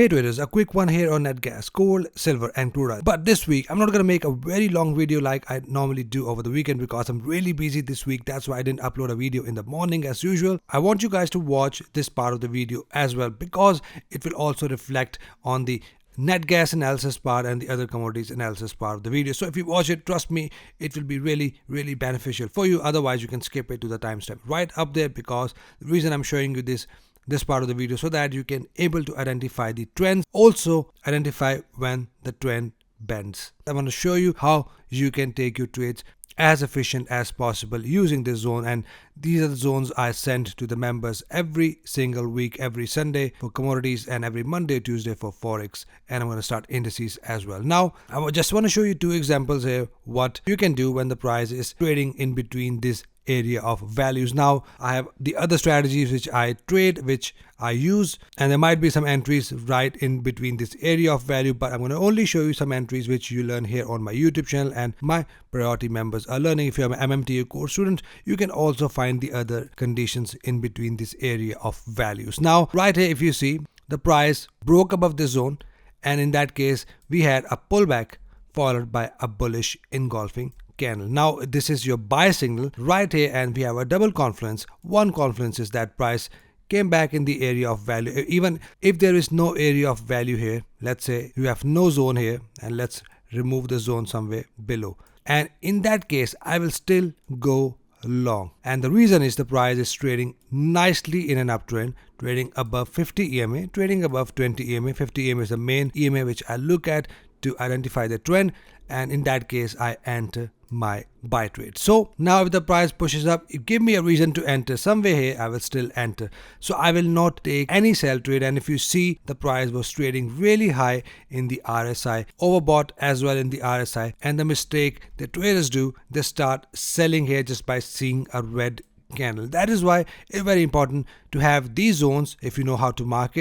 Hey traders, a quick one here on net gas, gold, silver and crude oil. But this week I'm not gonna make a very long video like I normally do over the weekend because I'm really busy this week. That's why I didn't upload a video in the morning as usual. I want you guys to watch this part of the video as well because it will also reflect on the net gas analysis part and the other commodities analysis part of the video. So if you watch it, trust me, it will be really beneficial for you. Otherwise you can skip it to the timestamp right up there, because the reason I'm showing you this part of the video so that you can able to identify the trends, also identify when the trend bends. I want to show you how you can take your trades as efficient as possible using this zone, and these are the zones I send to the members every single week, every Sunday for commodities and every Monday, Tuesday for Forex, and I'm going to start indices as well. Now I just want to show you two examples here what you can do when the price is trading in between this area of values. Now I have the other strategies which I trade, which I use, and there might be some entries right in between this area of value, but I'm going to only show you some entries which you learn here on my YouTube channel and my priority members are learning. If you're an MMTA course student, you can also find the other conditions in between this area of values. Now right here, if you see, the price broke above the zone, and in that case we had a pullback followed by a bullish engulfing candle. Now this is your buy signal right here, and we have a double confluence. One confluence is that price came back in the area of value. Even if there is no area of value here, let's say you have no zone here, and let's remove the zone somewhere below, and in that case I will still go long. And the reason is the price is trading nicely in an uptrend, trading above 50 EMA, trading above 20 EMA. 50 EMA is the main EMA which I look at to identify the trend, and in that case I enter my buy trade. So now if the price pushes up, it give me a reason to enter somewhere here, I will still enter. So I will not take any sell trade. And if you see, the price was trading really high in the RSI, overbought as well in the RSI, and the mistake the traders do, they start selling here just by seeing a red candle. That is why it's very important to have these zones. If you know how to mark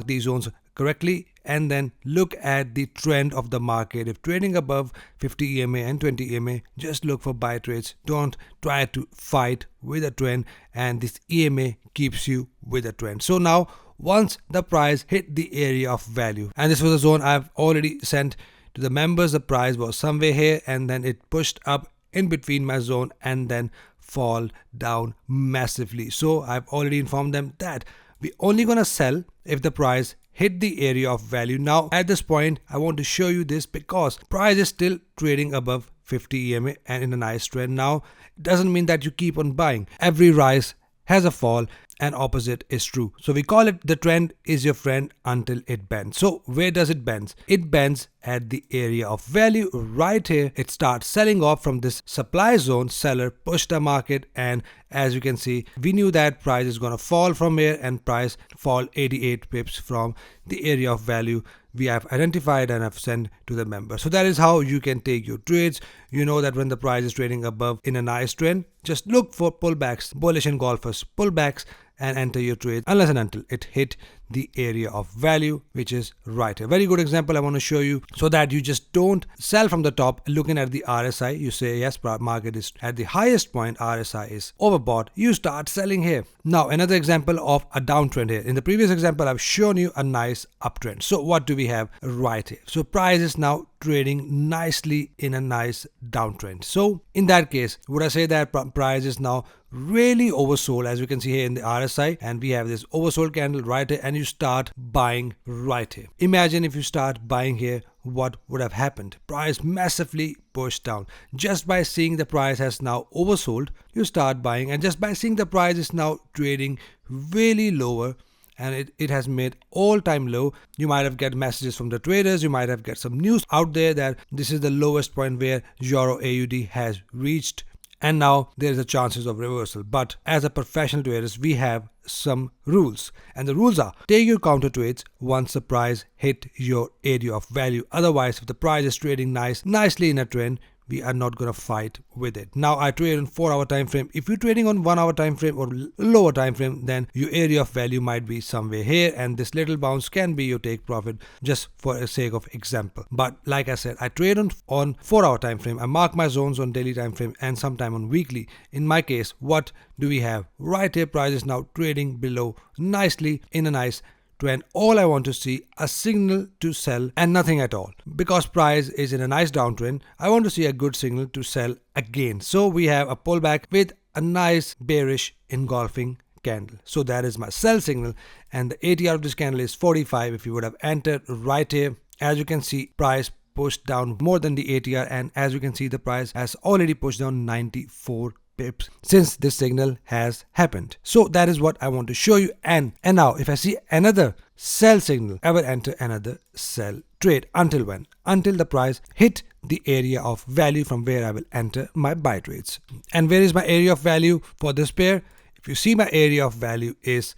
these zones correctly, and then look at the trend of the market. If trading above 50 EMA and 20 EMA, just look for buy trades. Don't try to fight with a trend, and this EMA keeps you with a trend. So now once the price hit the area of value, and this was a zone I've already sent to the members, the price was somewhere here, and then it pushed up in between my zone and then fall down massively. So I've already informed them that we're only gonna sell if the price hit the area of value. Now at this point I want to show you this because price is still trading above 50 EMA and in a nice trend. Now it doesn't mean that you keep on buying. Every rise has a fall, and opposite is true. So we call it the trend is your friend until it bends. So where does it bend? It bends at the area of value right here. It starts selling off from this supply zone. Seller pushed the market, and as you can see, we knew that price is going to fall from here, and price fall 88 pips from the area of value we have identified and have sent to the member. So that is how you can take your trades. You know that when the price is trading above in a nice trend, just look for pullbacks, bullish engulfers, pullbacks, and enter your trade unless and until it hit the area of value, which is right here. Very good example I want to show you so that you just don't sell from the top looking at the RSI. You say yes, market is at the highest point, RSI is overbought, you start selling here. Now another example of a downtrend here. In the previous example I've shown you a nice uptrend. So what do we have right here? So price is now trading nicely in a nice downtrend. So in that case, would I say that price is now really oversold, as you can see here in the RSI, and we have this oversold candle right here, and you start buying right here. Imagine if you start buying here, what would have happened? Price massively pushed down. Just by seeing the price has now oversold, you start buying, and just by seeing the price is now trading really lower, and it has made all-time low. You might have get messages from the traders, you might have get some news out there that this is the lowest point where Euro AUD has reached, and now there is a chances of reversal. But as a professional traders, we have some rules, and the rules are: take your counter trades once the price hit your area of value. Otherwise, if the price is trading nicely in a trend, we are not going to fight with it. Now I trade on 4-hour time frame. If you're trading on 1-hour time frame or lower time frame, then your area of value might be somewhere here, and this little bounce can be your take profit, just for the sake of example. But like I said, I trade on 4-hour time frame. I mark my zones on daily time frame and sometime on weekly. In my case, what do we have right here? Price is now trading below nicely in a nice trend. All I want to see a signal to sell and nothing at all. Because price is in a nice downtrend, I want to see a good signal to sell again. So we have a pullback with a nice bearish engulfing candle. So that is my sell signal, and the ATR of this candle is 45. If you would have entered right here, as you can see, price pushed down more than the ATR, and as you can see, the price has already pushed down 94 pips since this signal has happened. So that is what I want to show you. And now if I see another sell signal, I will enter another sell trade. Until when? Until the price hit the area of value from where I will enter my buy trades. And where is my area of value for this pair? If you see, my area of value is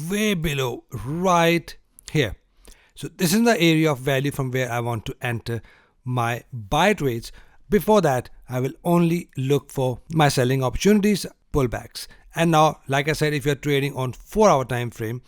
way below right here. So this is the area of value from where I want to enter my buy trades. Before that, I will only look for my selling opportunities, pullbacks. And now, like I said, if you're trading on 4-hour time frame,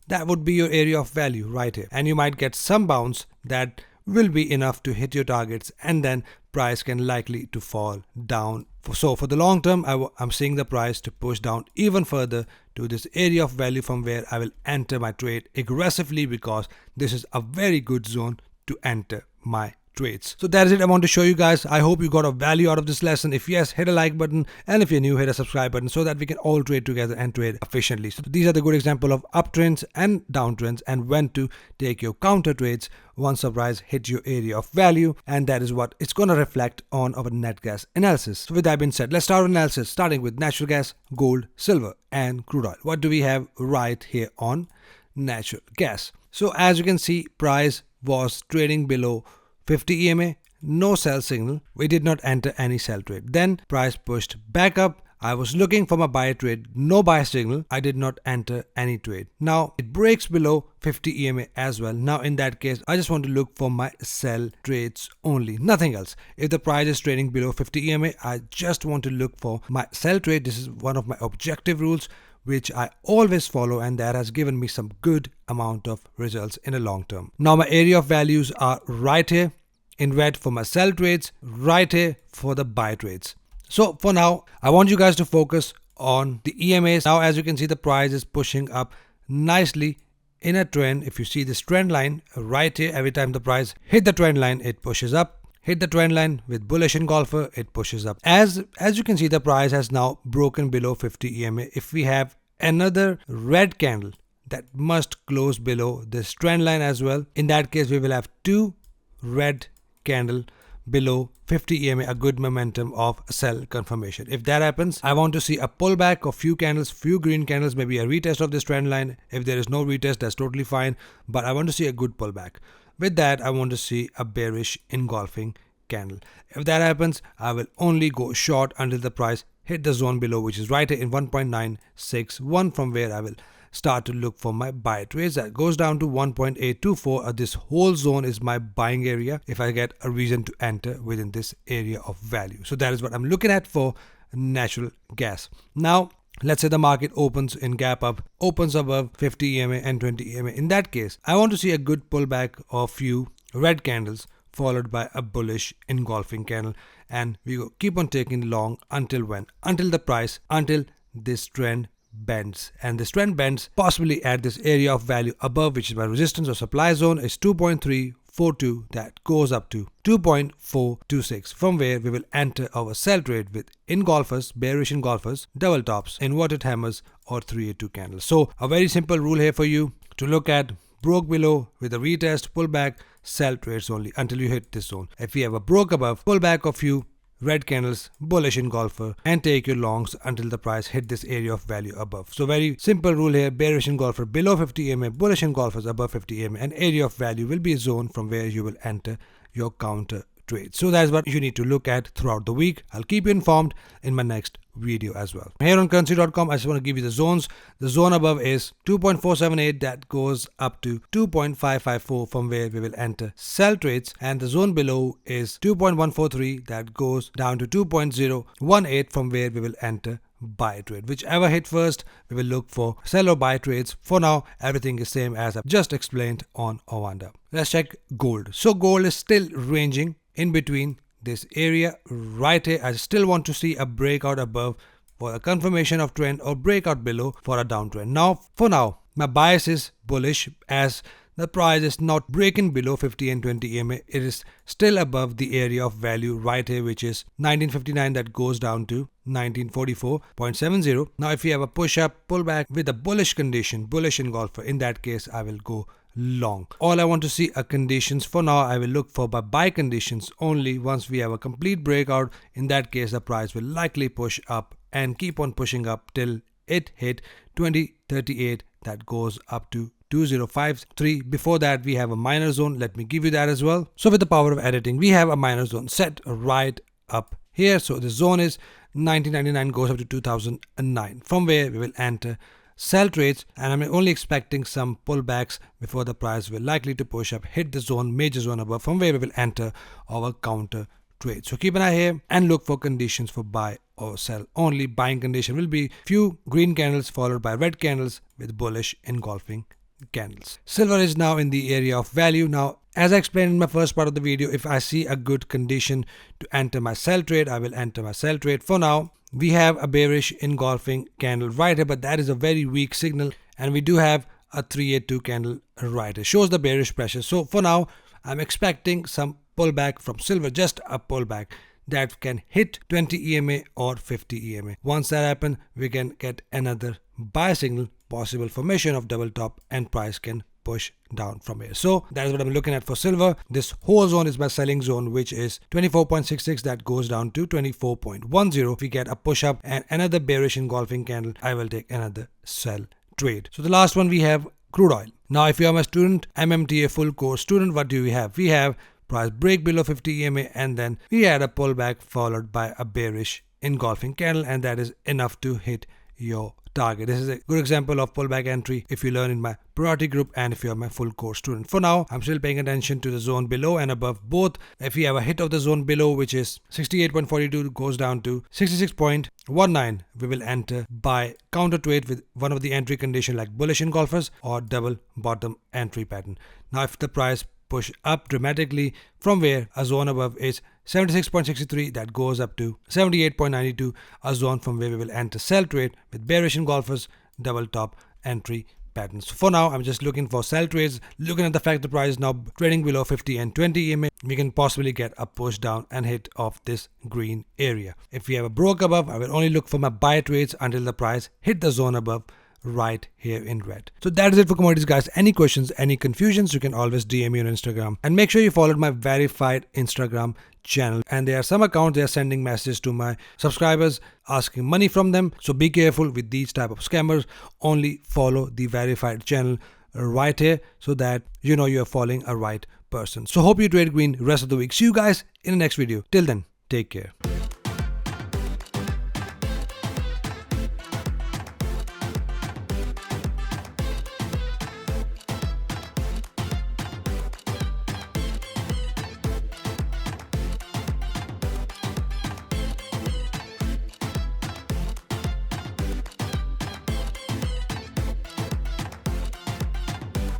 that would be your area of value right here. And you might get some bounce that will be enough to hit your targets, and then price can likely to fall down. So for the long term, I'm seeing the price to push down even further to this area of value from where I will enter my trade aggressively, because this is a very good zone to enter my trades. So that is it I want to show you guys. I hope you got a value out of this lesson. If yes, hit a like button, and if you're new, hit a subscribe button so that we can all trade together and trade efficiently. So these are the good example of uptrends and downtrends, and when to take your counter trades once the price hits your area of value, and that is what it's going to reflect on our net gas analysis. So with that being said, let's start our analysis, starting with natural gas, gold, silver, and crude oil. What do we have right here on natural gas? So as you can see, price was trading below 50 EMA, no sell signal. We did not enter any sell trade. Then price pushed back up. I was looking for my buy trade, no buy signal. I did not enter any trade. Now it breaks below 50 EMA as well. Now in that case, I just want to look for my sell trades only, nothing else. If the price is trading below 50 EMA, I just want to look for my sell trade. This is one of my objective rules, which I always follow, and that has given me some good amount of results in the long term. Now my area of values are right here in red for my sell trades, right here for the buy trades. So for now, I want you guys to focus on the EMAs. Now as you can see, the price is pushing up nicely in a trend. If you see this trend line right here, every time the price hit the trend line, it pushes up. Hit the trend line with bullish engulfer, it pushes up. As you can see, the price has now broken below 50 EMA. If we have another red candle, that must close below this trend line as well. In that case, we will have two red candle below 50 EMA, a good momentum of sell confirmation. If that happens, I want to see a pullback of few candles, few green candles, maybe a retest of this trend line. If there is no retest, that's totally fine, but I want to see a good pullback. With that, I want to see a bearish engulfing candle. If that happens, I will only go short until the price hit the zone below, which is right here in 1.961, from where I will start to look for my buy trades. That goes down to 1.824. This whole zone is my buying area if I get a reason to enter within this area of value. So that is what I'm looking at for natural gas. Now let's say the market opens in gap up, opens above 50 EMA and 20 EMA. In that case, I want to see a good pullback of few red candles followed by a bullish engulfing candle, and we go keep on taking long until when? Until the price, until this trend bends. And this trend bends possibly at this area of value above, which is my resistance or supply zone, is 2.342. That goes up to 2.426, from where we will enter our sell trade with engulfers, bearish engulfers, double tops, inverted hammers, or 382 candles. So a very simple rule here for you to look at: broke below with a retest, pullback, sell trades only until you hit this zone. If we have a broke above, pullback of few red candles, bullish engulfer, and take your longs until the price hit this area of value above. So very simple rule here: bearish engulfer below 50 EMA, bullish engulfers above 50 EMA, and area of value will be a zone from where you will enter your counter trade. So that's what you need to look at throughout the week. I'll keep you informed in my next video as well. Here on currency.com, I just want to give you the zones. The zone above is 2.478, that goes up to 2.554, from where we will enter sell trades, and the zone below is 2.143, that goes down to 2.018, from where we will enter buy trade. Whichever hit first, we will look for sell or buy trades. For now, everything is same as I've just explained on Ovanda. Let's check gold. So gold is still ranging in between this area right here. I still want to see a breakout above for a confirmation of trend, or breakout below for a downtrend. Now, for now, my bias is bullish as the price is not breaking below 50 and 20 EMA. It is still above the area of value right here, which is 1959, that goes down to 1944.70. Now if we have a push up, pullback with a bullish condition, bullish engulfer, in that case I will go long. All I want to see are conditions. For now I will look for buy conditions only. Once we have a complete breakout, in that case the price will likely push up and keep on pushing up till it hit 2038, that goes up to 2053. Before that we have a minor zone. Let me give you that as well. So with the power of editing, we have a minor zone set right up here. So the zone is 1999, goes up to 2009, from where we will enter sell trades, and I'm only expecting some pullbacks before the price will likely to push up, hit the zone, major zone above, from where we will enter our counter trade. So keep an eye here and look for conditions for buy or sell only. Buying condition will be few green candles followed by red candles with bullish engulfing candles. Silver is now in the area of value. Now, as I explained in my first part of the video, if I see a good condition to enter my sell trade, I will enter my sell trade. For now, we have a bearish engulfing candle right here, but that is a very weak signal, and we do have a 382 candle right here, shows the bearish pressure. So for now, I'm expecting some pullback from silver, just a pullback that can hit 20 EMA or 50 EMA. Once that happens, we can get another buy signal, possible formation of double top, and price can push down from here. So that is what I'm looking at for silver. This whole zone is my selling zone, which is 24.66, that goes down to 24.10. If we get a push up and another bearish engulfing candle, I will take another sell trade. So the last one, we have crude oil. Now if you are my student, MMTA full course student, what do we have? We have price break below 50 EMA, and then we had a pullback followed by a bearish engulfing candle, and that is enough to hit your target. This is a good example of pullback entry if you learn in my priority group and if you are my full course student. For now, I'm still paying attention to the zone below and above both. If we have a hit of the zone below, which is 68.42, goes down to 66.19, we will enter buy counter trade with one of the entry condition like bullish engulfers or double bottom entry pattern. Now if the price push up dramatically from where a zone above is 76.63, that goes up to 78.92, a zone from where we will enter sell trade with bearish engulfers, double top entry patterns. So for now, I'm just looking for sell trades. Looking at the fact the price is now trading below 50 and 20 EMA, we can possibly get a push down and hit of this green area. If we have a broke above, I will only look for my buy trades until the price hit the zone above right here in red. So that is it for commodities, guys. Any questions, any confusions, you can always DM me on Instagram, and make sure you followed my verified Instagram channel. And there are some accounts, they are sending messages to my subscribers asking money from them, so be careful with these type of scammers. Only follow the verified channel right here so that you know you are following a right person. So hope you trade green rest of the week. See you guys in the next video. Till then, take care.